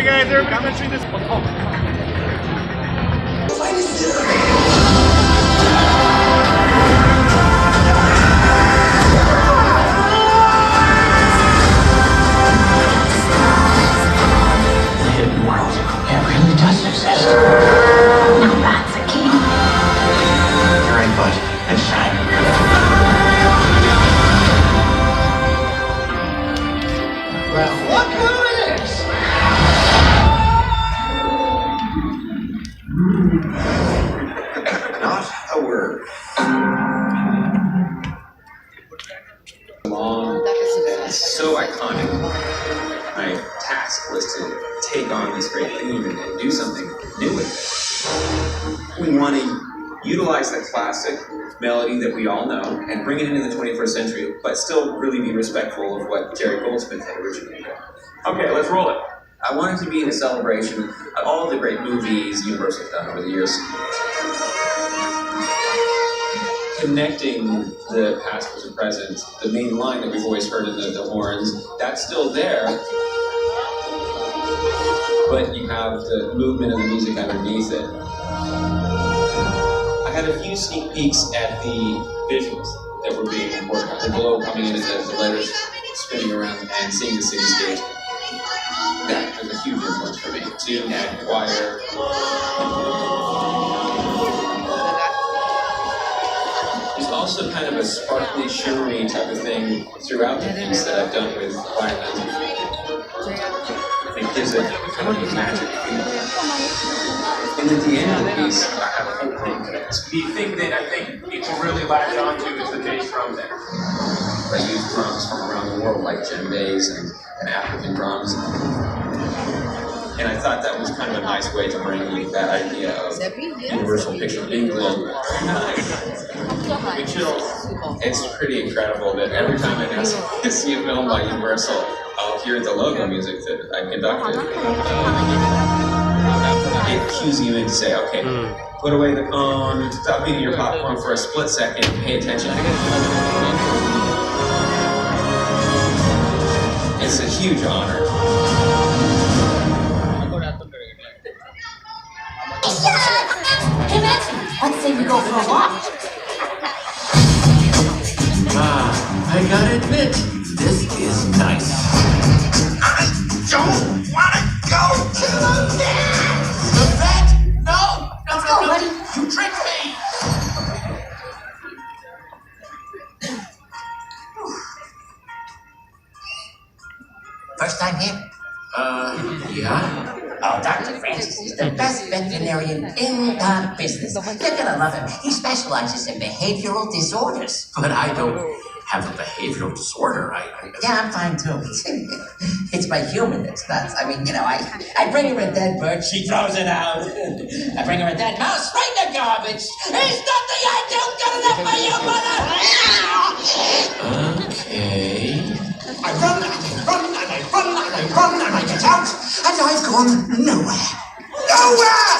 Hey guys, everybody mentioning this. The hidden world, it really does exist. Now that's a key. You're right, bud. It's time. Well, look who it is! Not a word. Long and so iconic. My task was to take on this great theme and do something new with it. We want to utilize the classic melody that we all know and bring it into the 21st century, but still really be respectful of what Jerry Goldsmith had originally done. Okay, let's roll it. I want it to be a celebration of all the great movies Universal's done over the years. Connecting the past with the present, the main line that we've always heard in the horns, that's still there. But you have the movement of the music underneath it. I had a few sneak peeks at the visuals that were being worked on. The glow coming in as the letters spinning around and seeing the cityscape. That was a huge influence for me. Tune and choir. There's also kind of a sparkly, shimmery type of thing throughout the piece that I've done with violin. It gives it kind of a magic feel. And at the end of the piece, I have a whole thing connects. The thing that I think people really latch onto is the bass drum there. I use drums from around the world, like djembes and African drums. And I thought that was kind of a nice way to bring you that idea of Universal Pictures being global. Good chills. It's pretty incredible that every time I see a film by Universal, I'll hear the logo music that I conducted. It cues you in to say, okay, put away the phone, stop eating your popcorn for a split second, pay attention. It's a huge honor. Let's say we go for a walk. I gotta admit, this is nice. I don't wanna go to the vet! The vet? No! Let's go, buddy. You tricked me! First time here? Yeah. Oh, Dr. Francis is the best veterinarian in the business. You're gonna love him. He specializes in behavioral disorders. But I don't have a behavioral disorder. Yeah, I'm fine too. It's my human that's nuts. I mean, you know, I bring her a dead bird, she throws it out. I bring her a dead mouse, right in the garbage. There's nothing I do good enough for you, mother! Okay. I run, and I run, and I run, and I run, and I get out, and I've gone nowhere. Nowhere!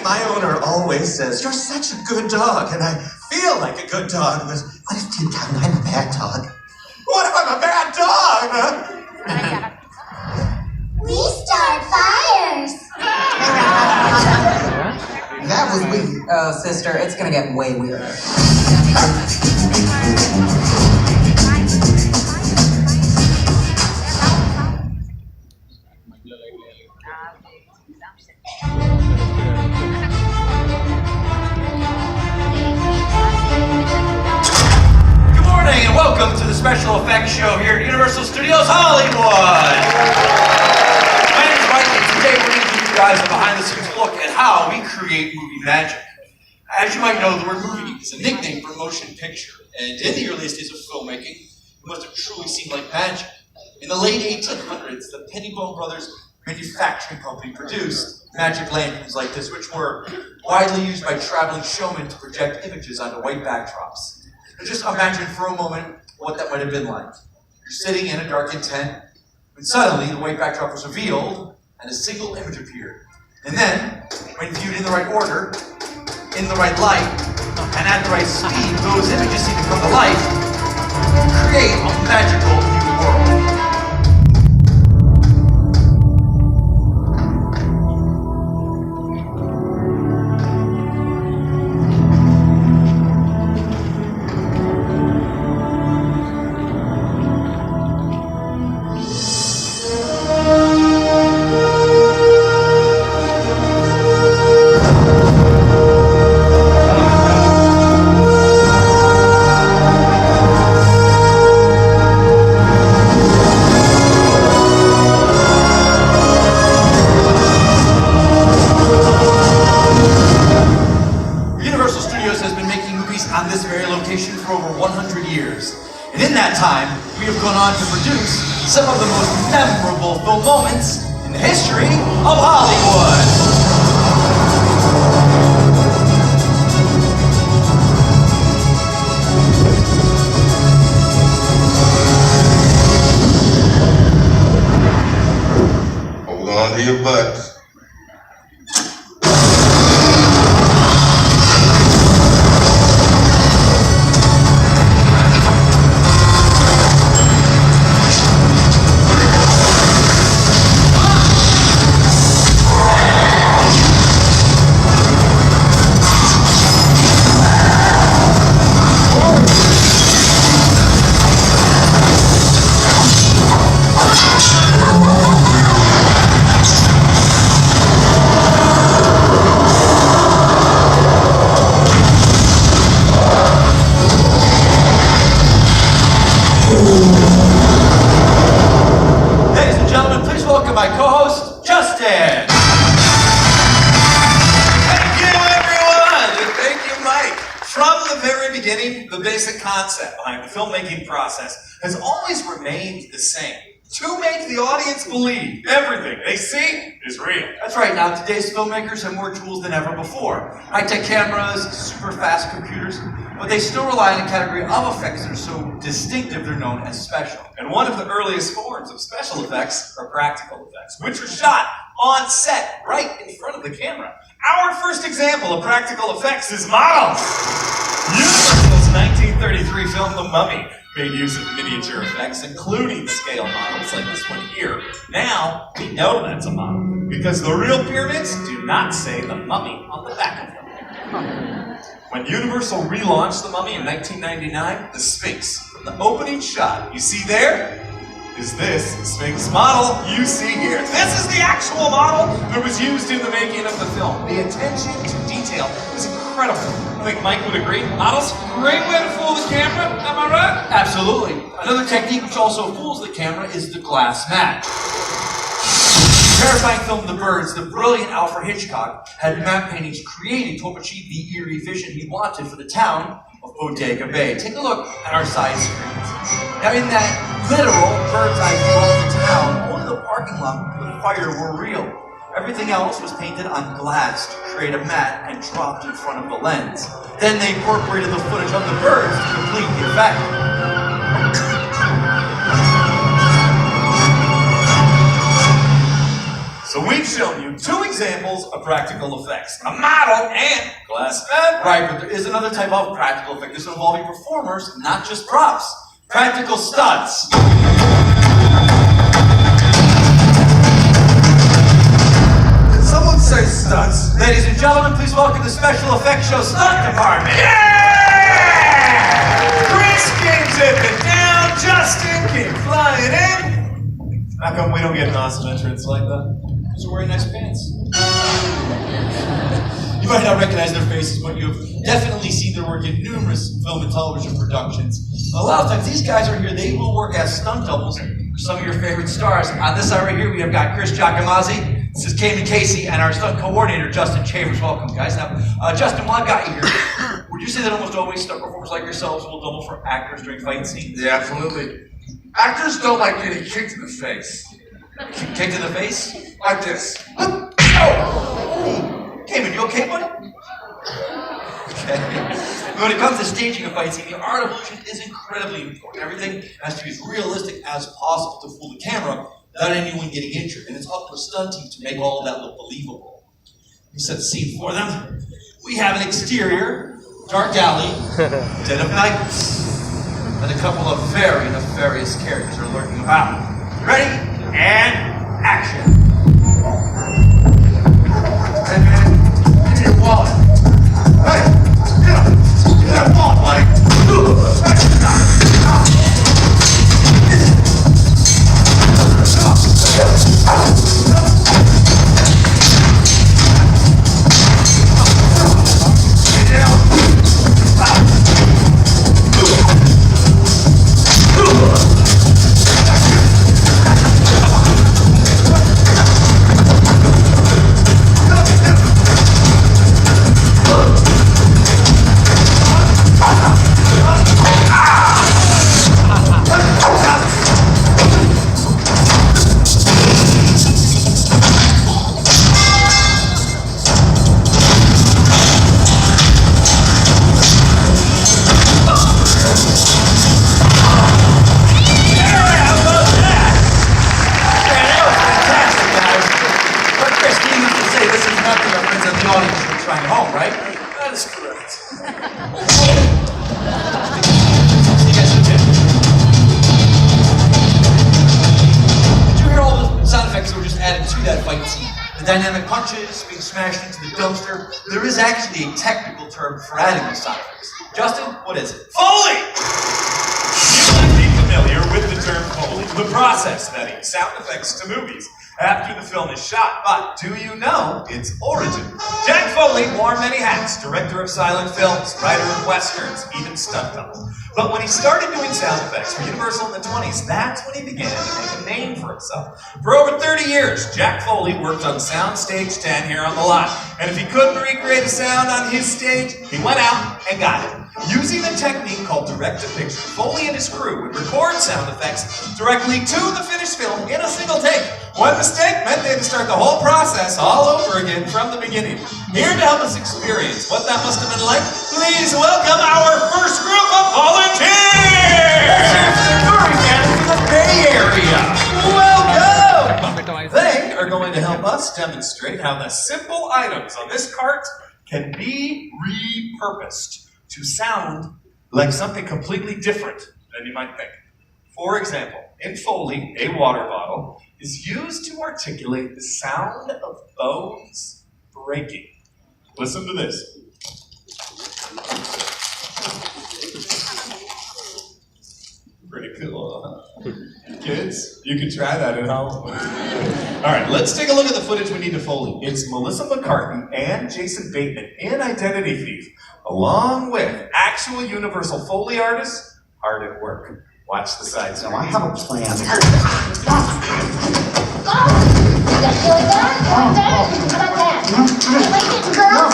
My owner always says, you're such a good dog, and I feel like a good dog, but what if deep down I'm a bad dog? What if I'm a bad dog? We start fires. That was weird. Oh, sister, it's gonna get way weirder. And welcome to the special effects show here at Universal Studios Hollywood. My name is Mike, and today we're going to give you guys a behind-the-scenes look at how we create movie magic. As you might know, the word movie is a nickname for motion picture, and in the earliest days of filmmaking, it must have truly seemed like magic. In the late 1800s, the Pettibone Brothers Manufacturing Company produced magic lanterns like this, which were widely used by traveling showmen to project images onto white backdrops. Just imagine for a moment what that might have been like. You're sitting in a darkened tent, when suddenly the white backdrop was revealed, and a single image appeared. And then, when viewed in the right order, in the right light, and at the right speed, those images seem to come to life, create a magical new world. some of the most memorable film moments in the history of Hollywood. Hold on to your butts. Ladies and gentlemen, please welcome my co-host, Justin. Thank you, everyone. And thank you, Mike. From the very beginning, the basic concept behind the filmmaking process has always remained the same. To make the audience believe everything they see is real. That's right, now today's filmmakers have more tools than ever before. High-tech cameras, super fast computers, but they still rely on a category of effects that are so distinctive they're known as special. And one of the earliest forms of special effects are practical effects, which are shot on set, right in front of the camera. Our first example of practical effects is Model. Universal's 1933 film The Mummy made use of miniature effects, including scale models like this one here. Now, we know that's a model, because the real pyramids do not say The Mummy on the back of them. When Universal relaunched The Mummy in 1999, the Sphinx, from the opening shot you see there, is this Sphinx model you see here. This is the actual model that was used in the making of the film. The attention to detail is incredible. I think Mike would agree. Models, great way to fool the camera, am I right? Absolutely. Another technique which also fools the camera is the glass mat. Terrifying film The Birds, the brilliant Alfred Hitchcock had matte paintings created to achieve the eerie vision he wanted for the town of Bodega Bay. Take a look at our side screens. Now in that literal bird's eye view of the town, only the parking lot and the fire were real. Everything else was painted on glass to create a mat and dropped in front of the lens. Then they incorporated the footage of the birds to complete the effect. So we've shown you two examples of practical effects. A model and glass mat. Right, but there is another type of practical effect. This involving performers, not just props. Practical stunts. Did someone say stunts? Ladies and gentlemen, please welcome the Special Effects Show Stunt Department. Yeah! Chris came zipping down, Justin came flying in. How come we don't get an awesome entrance like that? Because we're wearing nice pants. You might not recognize their faces, but you've definitely seen their work in numerous film and television productions. A lot of times, these guys are here, they will work as stunt doubles for some of your favorite stars. On this side right here, we have got Chris Giacomazzi, this is Cayman Casey, and our stunt coordinator, Justin Chambers. Welcome, guys. Now, Justin, while I've got you here, would you say that almost always stunt performers like yourselves will double for actors during fight scenes? Yeah, absolutely. Actors don't like getting kicked in the face. Kicked in the face? Like this. Oh! Cayman, you okay, buddy? Okay. When it comes to staging a fight scene, the art of illusion is incredibly important. Everything has to be as realistic as possible to fool the camera without anyone getting injured. And it's up to the stunt team to make all of that look believable. We set the scene for them. We have an exterior, dark alley, dead of night, and a couple of very nefarious characters are lurking about. Ready? And action. Hey man, give me your wallet. Hey, get up. Get that wallet, buddy. fight scene. The dynamic punches being smashed into the dumpster. There is actually a technical term for adding the sound effects. Justin, what is it? Foley! You might be familiar with the term Foley, the process of adding sound effects to movies after the film is shot, but do you know its origin? Jack Foley wore many hats: director of silent films, writer of westerns, even stunt double. But when he started doing sound effects for Universal in the 20s, that's when he began to make a name for himself. For over 30 years, Jack Foley worked on Soundstage 10 here on the lot. And if he couldn't recreate a sound on his stage, he went out and got it. Using a technique called direct-to-picture, Foley and his crew would record sound effects directly to the finished film in a single take. One mistake meant they had to start the whole process all over again from the beginning. Here to help us experience what that must have been like, please welcome our first group of volunteers! Furry fans from the Bay Area! Welcome! They are going to help us demonstrate how the simple items on this cart can be repurposed to sound like something completely different than you might think. For example, in Foley, a water bottle is used to articulate the sound of bones breaking. Listen to this. Pretty cool, huh? Kids, you can try that at home. All right, let's take a look at the footage we need to Foley. It's Melissa McCarthy and Jason Bateman in Identity Thief, along with actual Universal Foley artists hard at work. Watch the sides. Now, I have a plan. You got feel like that? Like that? How about that? You like it, girl?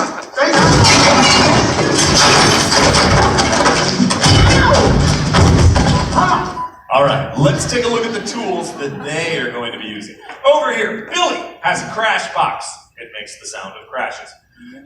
All right, let's take a look at the tools that they are going to be using. Over here, Billy has a crash box. It makes the sound of crashes.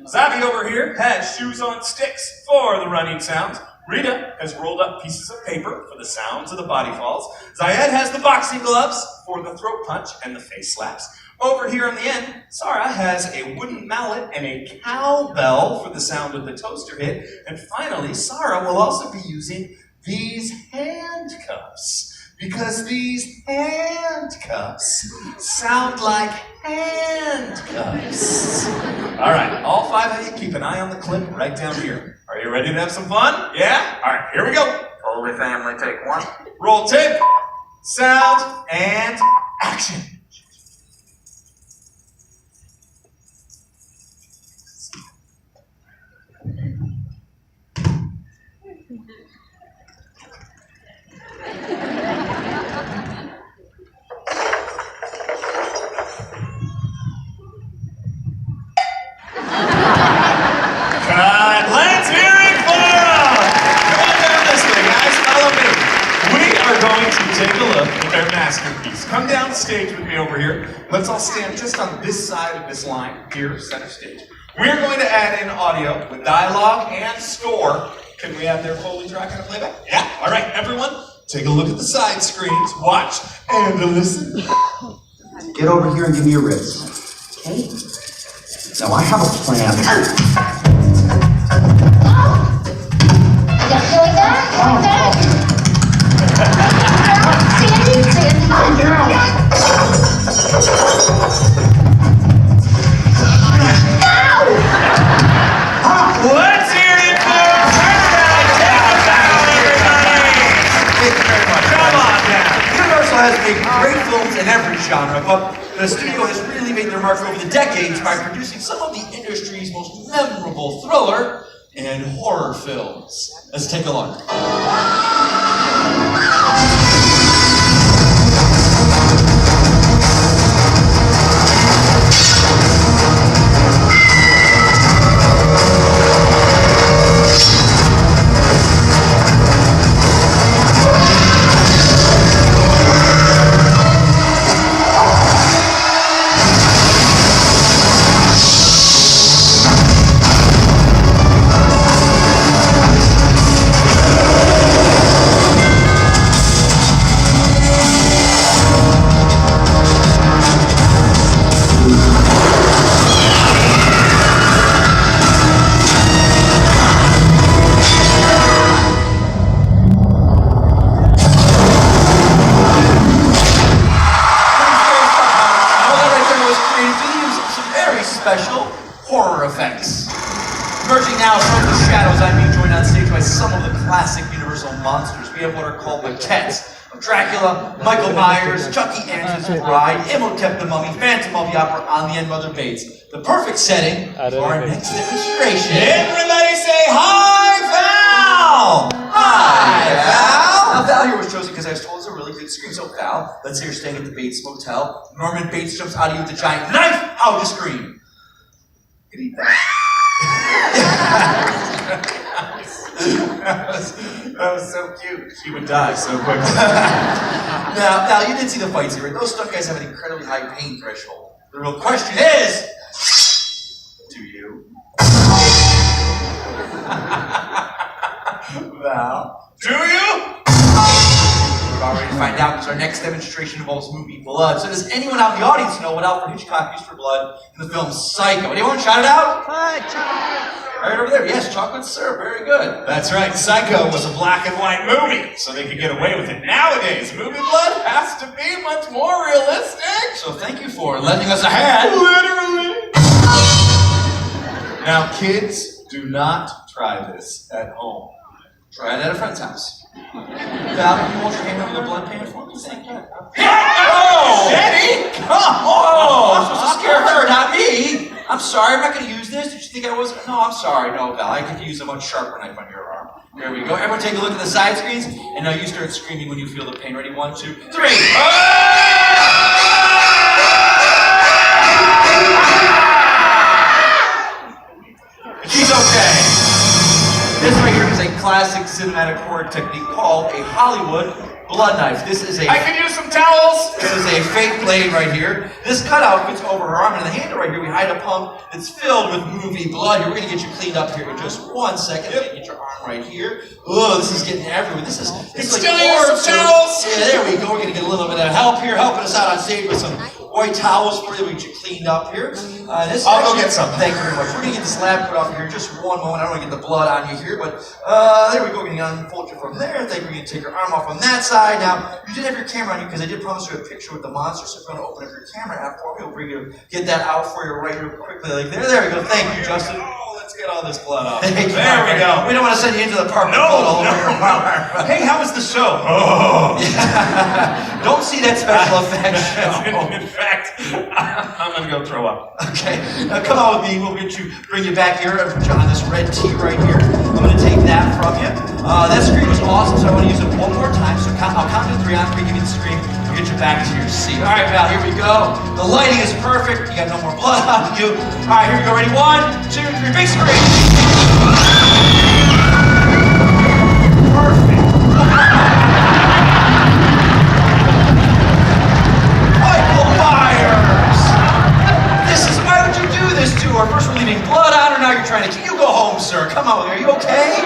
Zavi over here has shoes on sticks for the running sounds. Rita has rolled up pieces of paper for the sounds of the body falls. Zayed has the boxing gloves for the throat punch and the face slaps. Over here on the end, Sarah has a wooden mallet and a cowbell for the sound of the toaster hit. And finally, Sarah will also be using these handcuffs, because these handcuffs sound like handcuffs. All right, all five of you keep an eye on the clip right down here. Are you ready to have some fun? Yeah? All right, here we go. Foley family, take one. Roll tape, sound, and action. Let's hear it for them! Come on down this way, guys. Follow me. We are going to take a look at their masterpiece. Come down the stage with me over here. Let's all stand just on this side of this line, here, center stage. We're going to add in audio with dialogue and score. Can we have their Foley track and a playback? Yeah? All right, everyone, take a look at the side screens. Watch and listen. Get over here and give me your ribs. Okay? Now, I have a plan. You got feel like that? Like that? Sandy, Let's hear it for Turnaround Town, everybody! Thank you very much. Come on down. Universal has made great films in every genre, but the studio has really made their mark over the decades by producing some of the industry's most memorable thriller and horror films. Let's take a look. special horror effects. Emerging now from the shadows, I'm being joined on stage by some of the classic Universal monsters. We have what are called maquettes of Dracula, Michael Myers, Chucky Andrew's Bride, Imhotep the Mummy, Phantom of the Opera, On the End Mother Bates. The perfect setting for our next demonstration. Everybody say hi, Val! Hi, Val! Now, Val here was chosen because I was told it's a really good scream. So, Val, let's say you're staying at the Bates Motel. Norman Bates jumps out of you with a giant knife. How would you scream? You could eat that. That was so cute. She would die so quickly. Now, you did see the fights here. Those stunt guys have an incredibly high pain threshold. The real question is, do you? Val, do you? We're about ready to find out because our next demonstration involves movie blood. So does anyone out in the audience know what Alfred Hitchcock used for blood in the film Psycho? Anyone shout it out? Right over there. Yes, chocolate syrup. Very good. That's right, Psycho was a black and white movie, so they could get away with it. Nowadays, movie blood has to be much more realistic. So thank you for lending us a hand. Literally. Now, kids, do not try this at home. Try it at a friend's house. Val, can you hold your hand over the blood pan for me? Thank you. Oh! Jenny! Come on! I'm supposed to scare her, not me. I'm sorry, I'm not going to use this. Did you think I was? No, I'm sorry. No, Val, I could use a much sharper knife on your arm. There we go. Everyone take a look at the side screens, and now you start screaming when you feel the pain. Ready? 1, 2, 3. She's okay. This right here is a classic cinematic horror technique called a Hollywood blood knife. This is a I could use some towels! This is a fake blade right here. This cutout fits over her arm, and in the handle right here, we hide a pump that's filled with movie blood. Here, we're gonna get you cleaned up here in just 1 second. Get your arm right here. Oh, this is getting everywhere. This is Still like use some towels! Yeah, there we go. We're gonna get a little bit of help here, helping us out on stage with some white towels for you. We get you cleaned up here. I'll go get some. Thank you very much. We're gonna get this lab put off here in just 1 moment. I don't want to get the blood on you here, but there we go. We're gonna unfold you from there. Thank you. We're gonna take your arm off on that side. Now, you did have your camera on you because I did promise you a picture with the monster. So if you want to open up your camera app for me, we'll bring you, get that out for you right real quickly. Like there. There we go. Thank you, Justin. Oh, let's get all this blood off. Thank you. There we go. We don't want to send you into the park with No, blood all over no. your arm. Hey, how was the show? Oh. Don't see that special effects show. In fact, I'm gonna go throw up. Okay, now come on with me. We'll bring you back here on this red tee right here. I'm gonna take that from you. That screen was awesome, so I want to use it one more time. So I'll count to 3 on 3, give you the screen. We'll get you back to your seat. All right, Val, here we go. The lighting is perfect. You got no more blood on you. All right, here we go. Ready? 1, 2, 3. Big screen. Perfect. Michael Myers. Why would you do this to her? First we're leaving blood on her, now you're trying to kill. You go home, sir. Come on, are you okay?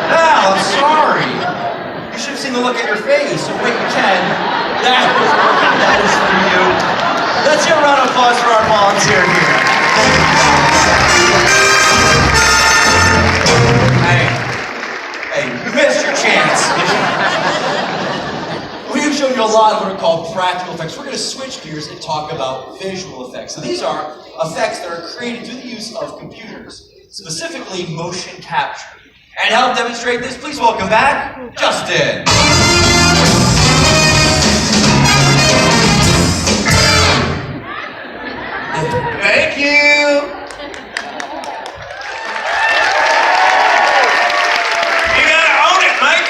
Val, I'm sorry. You should have seen the look at your face. So wait, Ken. That was for you. Let's give a round of applause for our volunteer here. Hey, you missed your chance. We've shown you a lot of what are called practical effects. We're going to switch gears and talk about visual effects. So these are effects that are created through the use of computers, specifically motion capture. And to help demonstrate this, please welcome back Justin. Thank you. You gotta own it, Mike.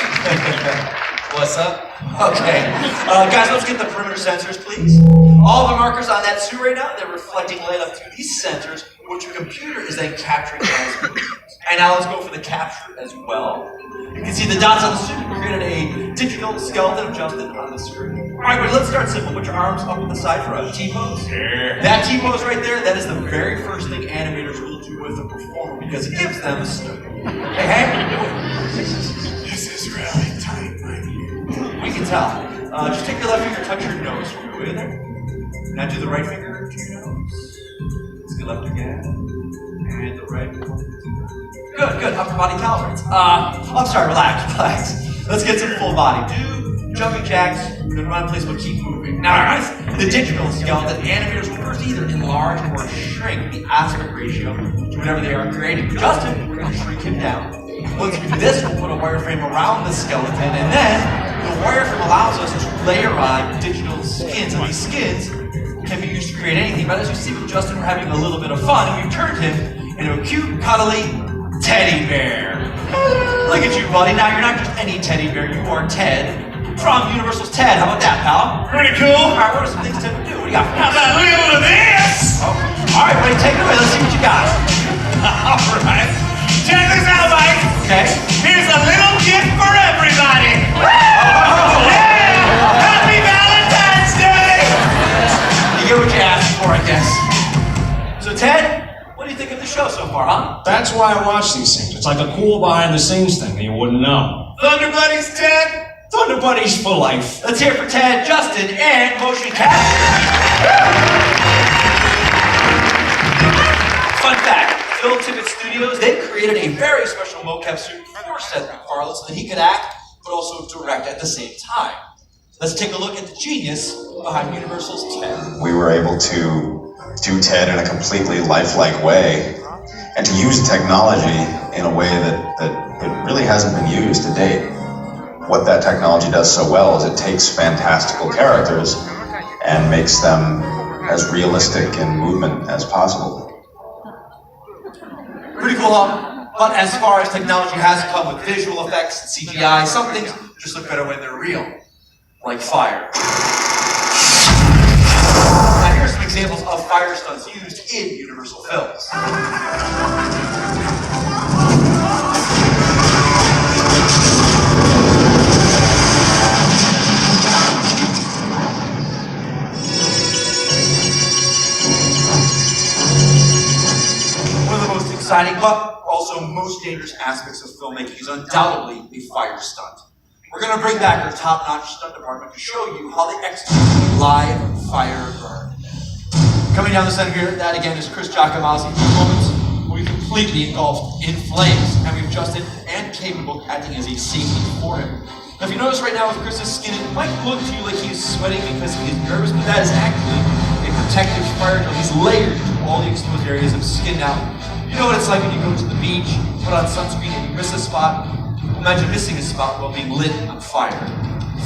What's up? Okay. Guys, let's get the perimeter sensors, please. All the markers on that suit right now, they're reflecting light up through these sensors, which your computer is then capturing as movement. And now let's go for the capture as well. You can see the dots on the suit. We created a digital skeleton of Justin on the screen. All right, but let's start simple. Put your arms up on the side for a T-pose. Yeah. That T-pose right there, that is the very first thing animators will do with a performer because it gives them a story. Hey, hey. This is really tight, Mike. We can tell. Just take your left finger, touch your nose for me. Will you there? Now do the right finger to your nose. Let's get left again. And the right one. Good. Upper body calibrates. I'm sorry, relax. Let's get some full body. Do jumping jacks, then run, please, but keep moving. Now, guys, The digital skeleton animators will first either enlarge or shrink the aspect ratio to whatever they are creating. Justin, we're going to shrink him down. Once we do this, we'll put a wireframe around the skeleton, and then the wireframe allows us to layer on digital skins, and these skins can be used to create anything. But as you see with Justin, we're having a little bit of fun, and we've turned him into a cute, cuddly teddy bear. Look at you, buddy. Now you're not just any teddy bear, you are Ted from Universal's Ted. How about that, pal? Pretty cool. All right, what are some things Ted would do? What do you got? How about a little of this? Oh. All right, buddy, take it away. Let's see what you got. All right. Check this out, Mike. Okay. Here's a little gift for everybody. Yeah! Happy Valentine's Day! You get what you asked for, I guess. So, Ted, what do you think of the show so far, huh? That's why I watch these things. It's like a cool behind-the-scenes thing that you wouldn't know. Thunder Buddies, Ted. Thunder Buddies for life. Let's hear it for Ted, Justin, and motion capture. Fun fact, Phil Tippett Studios, they created a very special mocap suit for Seth MacFarlane so that he could act, but also direct at the same time. Let's take a look at the genius behind Universal's Ted. We were able to do Ted in a completely lifelike way and to use technology in a way that it really hasn't been used to date. What that technology does so well is it takes fantastical characters and makes them as realistic in movement as possible. Pretty cool, huh? But as far as technology has come with visual effects and CGI, some things just look better when they're real. Like fire. Now here's some examples of fire stunts used in Universal films. One of the most exciting but also most dangerous aspects of filmmaking is undoubtedly a fire stunt. We're going to bring back our top-notch stunt department to show you how they execute a live fire burn. Coming down the center here, that again is Chris Giacomazzi. Moments will be completely engulfed in flames, and we've Justin and capable acting as a safety for him. Now, if you notice right now with Chris's skin, it might look to you like he's sweating because he is nervous, but that is actually a protective fire gel. He's layered to all the exposed areas of skin. Now, you know what it's like when you go to the beach, put on sunscreen, and you miss a spot. Imagine missing a spot while being lit on fire.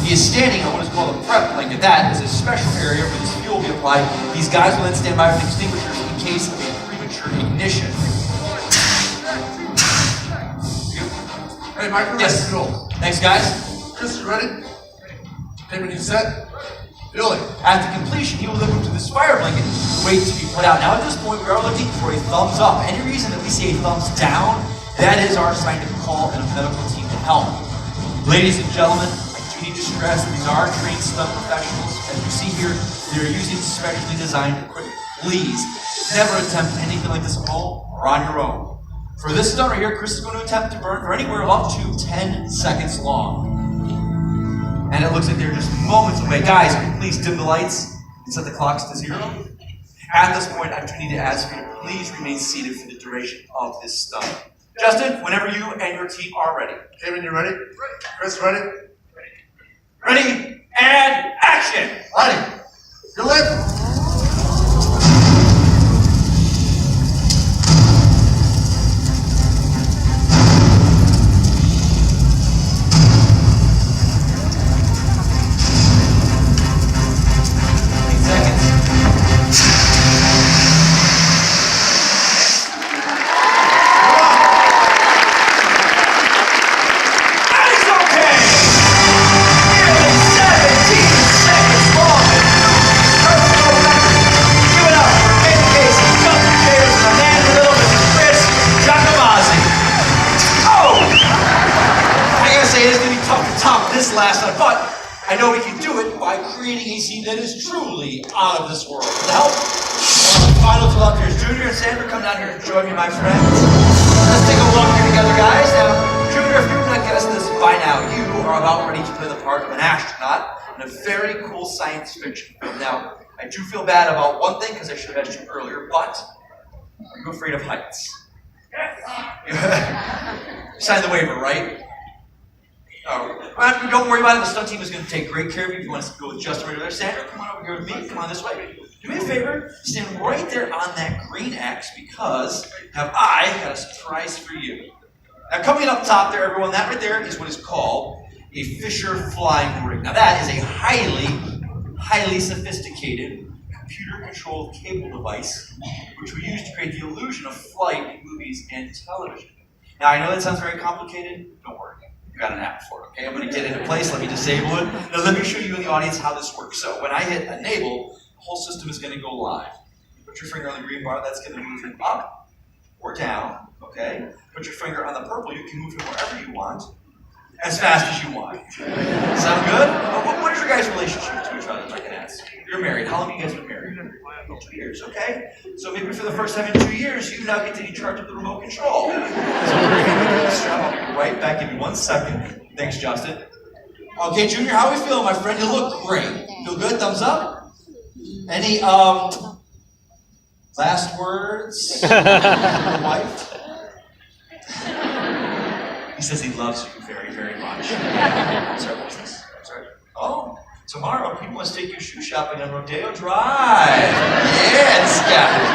He is standing on what is called a prep blanket. That is a special area where this fuel will be applied. These guys will then stand by with extinguishers in case of a premature ignition. Hey, Mike, Yes. go. Thanks, guys. Chris, you ready? Okay, when you set, Billy. After completion, he will then move to this fire blanket, wait to be put out. Now, at this point, we are looking for a thumbs up. Any reason that we see a thumbs down, that is our scientific call and a medical team to help. Ladies and gentlemen, I do need to stress these are trained stunt professionals. As you see here, they are using specially designed equipment. Please never attempt anything like this at home or on your own. For this stunt right here, Chris is going to attempt to burn for anywhere up to 10 seconds long. And it looks like they're just moments away. Guys, can you please dim the lights and set the clocks to 0? At this point, I do need to ask you to please remain seated for the duration of this stunt. Justin, whenever you and your team are ready. Kevin, you ready? Chris, ready? Ready, and action! Ready. Your left. Last night, but I know we can do it by creating a scene that is truly out of this world. To help, final volunteers, Junior and Sandra, come down here and join me, my friends. Let's take a look here together, guys. Now, Junior, if you've not guessed this by now, you are about ready to play the part of an astronaut in a very cool science fiction film. Now, I do feel bad about one thing because I should have asked you earlier, but are you afraid of heights? You signed the waiver, right? Well, don't worry about it. The stunt team is going to take great care of you. If you want to go with Justin right over there, Sandra, come on over here with me. Come on this way. Do me a favor. Stand right there on that green X because I got a surprise for you. Now, coming up top there, everyone, that right there is what is called a Fisher flying rig. Now, that is a highly sophisticated computer-controlled cable device which we use to create the illusion of flight in movies and television. Now, I know that sounds very complicated. Don't worry. We've got an app for it, okay? I'm going to get it into place. Let me disable it. Now, let me show you in the audience how this works. So, when I hit enable, the whole system is going to go live. Put your finger on the green bar. That's going to move it up or down, okay? Put your finger on the purple. You can move it wherever you want, as fast as you want. Sound good? What is your guys' relationship to each other, if I can ask? You're married. How long have you guys been married? 2 years, okay? So maybe for the first time in 2 years, you now get to be charged of the remote control. So I'll be right back. Give me 1 second. Thanks, Justin. Okay, Junior, how are we feeling, my friend? You look great. Feel good? Thumbs up? Any last words for your wife? He says he loves you very, very much. Sorry, what was this? Sorry. Oh, tomorrow people must take you shoe shopping on Rodeo Drive. Yes, guys.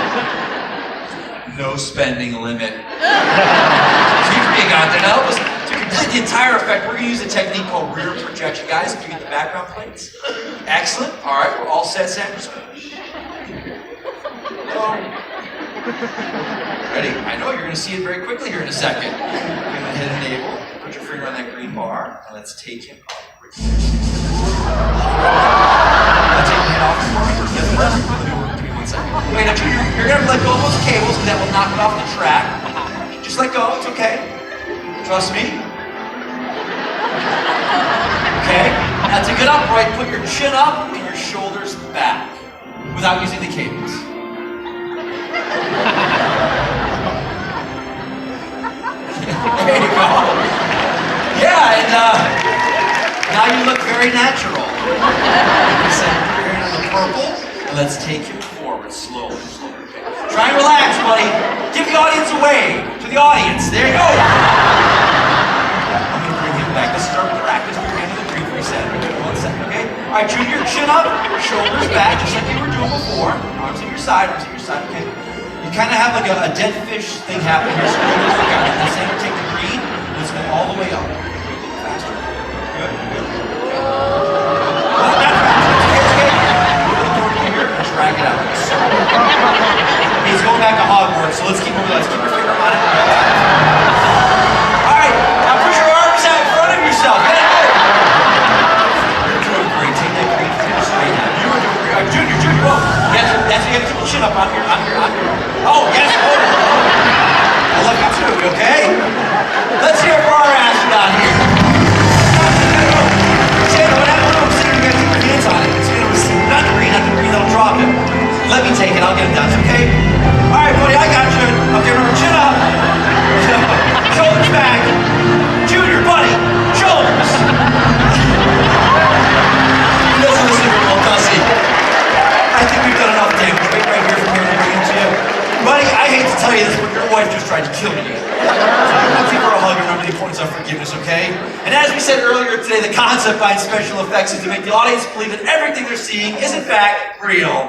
No spending limit. Keep being out there. Now, listen, to complete the entire effect, we're going to use a technique called rear projection. Guys, can you get the background plates? Excellent. All right, we're all set, Sanders. Hello. Ready? I know you're going to see it very quickly here in a second. You're going to hit enable, put your finger on that green bar, and let's take him up. Let's take him off for me. Yes, let me 1 second. Wait, now, you're going to let go of those cables, and that will knock it off the track. Just let go, it's okay. Trust me. Okay? Now to get upright, put your chin up and your shoulders back without using the cables. There you go. Yeah, and now you look very natural. Set your hand on the purple, and let's take him forward slowly. Okay. Try and relax, buddy. Give the audience a wave to the audience. There you go. I'm gonna bring him back. This is our practice. Put your hand on the green reset. 1 second, okay? All right, Junior, chin up, shoulders back, just like you were doing before. Arms at your side, okay? You kind of have like a dead fish thing happening here, so you're going to look out. The same, take the green, let's go all the way up. Faster. Good. Well, that's okay. Put the third finger and drag it out. He's going back to Hogwarts, so let's keep your finger on it. All right, now put your arms out in front of yourself. Get it there. You're doing great. Take that green finger straight out. You were doing great. Junior, whoa. Yes, that's you got to keep your chin up on here. Oh, yes, I love you too, okay? Let's hear it for our astronaut here. Sandra, what happened? Sandra, you gotta keep your hands on it. It's gonna receive, not the green, that'll drop it. Let me take it, I'll get it done, okay? All right, buddy, I got you. Okay, remember, chin up. Shoulders back. Junior, buddy, shoulders. He doesn't listen very well, does he? I think we've done enough damage. Wait right here from here to bring it to you. Buddy, I hate to tell you this, but your wife just tried to kill you. So give her a hug and remember the importance of forgiveness, okay? And as we said earlier today, the concept behind special effects is to make the audience believe that everything they're seeing is in fact real.